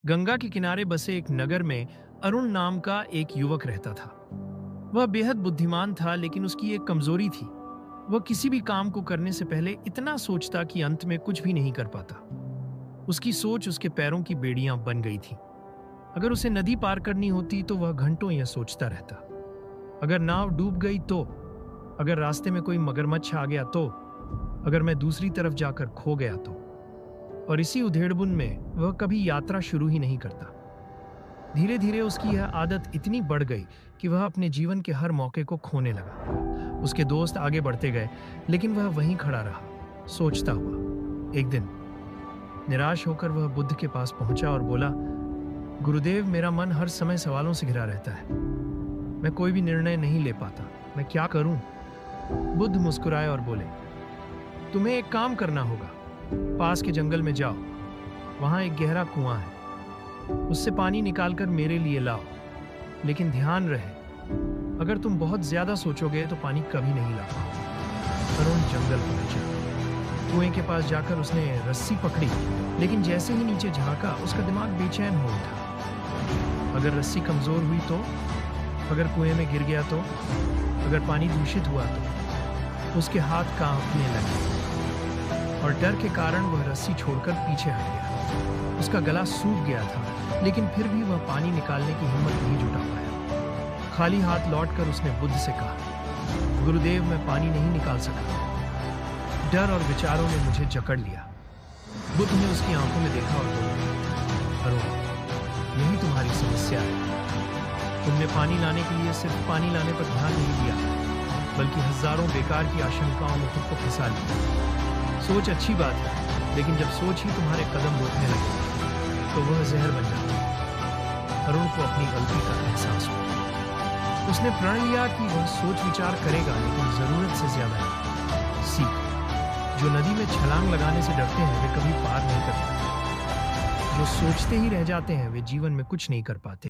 गंगा के किनारे बसे एक नगर में अरुण नाम का एक युवक रहता था। वह बेहद बुद्धिमान था, लेकिन उसकी एक कमजोरी थी। वह किसी भी काम को करने से पहले इतना सोचता कि अंत में कुछ भी नहीं कर पाता। उसकी सोच उसके पैरों की बेड़ियां बन गई थी। अगर उसे नदी पार करनी होती तो वह घंटों यह सोचता रहता। अगर नाव डूब गई तो, अगर रास्ते में कोई मगरमच्छ आ गया तो, अगर मैं दूसरी तरफ जाकर खो गया तो। और इसी उधेड़बुन में वह कभी यात्रा शुरू ही नहीं करता। धीरे धीरे उसकी यह आदत इतनी बढ़ गई कि वह अपने जीवन के हर मौके को खोने लगा। उसके दोस्त आगे बढ़ते गए, लेकिन वह वहीं खड़ा रहा, सोचता हुआ। एक दिन निराश होकर वह बुद्ध के पास पहुंचा और बोला, गुरुदेव, मेरा मन हर समय सवालों से घिरा रहता है। मैं कोई भी निर्णय नहीं ले पाता। मैं क्या करूं? बुद्ध मुस्कुराए और बोले, तुम्हें एक काम करना होगा। पास के जंगल में जाओ, वहां एक गहरा कुआं है। उससे पानी निकालकर मेरे लिए लाओ। लेकिन ध्यान रहे, अगर तुम बहुत ज्यादा सोचोगे तो पानी कभी नहीं ला पाओगे। अरुण जंगल पहुंचा। कुएं के पास जाकर उसने रस्सी पकड़ी, लेकिन जैसे ही नीचे झांका उसका दिमाग बेचैन हो उठा। अगर रस्सी कमजोर हुई तो, अगर कुएं में गिर गया तो, अगर पानी दूषित हुआ तो। उसके हाथ कांपने लगे और डर के कारण वह रस्सी छोड़कर पीछे हट गया। उसका गला सूख गया था, लेकिन फिर भी वह पानी निकालने की हिम्मत नहीं जुटा पाया। खाली हाथ लौटकर उसने बुद्ध से कहा, गुरुदेव, मैं पानी नहीं निकाल सका। डर और विचारों ने मुझे जकड़ लिया। बुद्ध ने उसकी आंखों में देखा और बोला, अरुण, यही तुम्हारी समस्या है। तुमने पानी लाने के लिए सिर्फ पानी लाने पर ध्यान नहीं दिया, बल्कि हजारों बेकार की आशंकाओं में खुद को फंसा लिया। सोच अच्छी बात है, लेकिन जब सोच ही तुम्हारे कदम रोकने लगे तो वह जहर बन जाती है। अरुण को अपनी गलती का एहसास हुआ। उसने प्रण लिया कि वह सोच विचार करेगा, लेकिन जरूरत से ज्यादा नहीं। सीख, जो नदी में छलांग लगाने से डरते हैं वे कभी पार नहीं कर पाते। जो सोचते ही रह जाते हैं वे जीवन में कुछ नहीं कर पाते।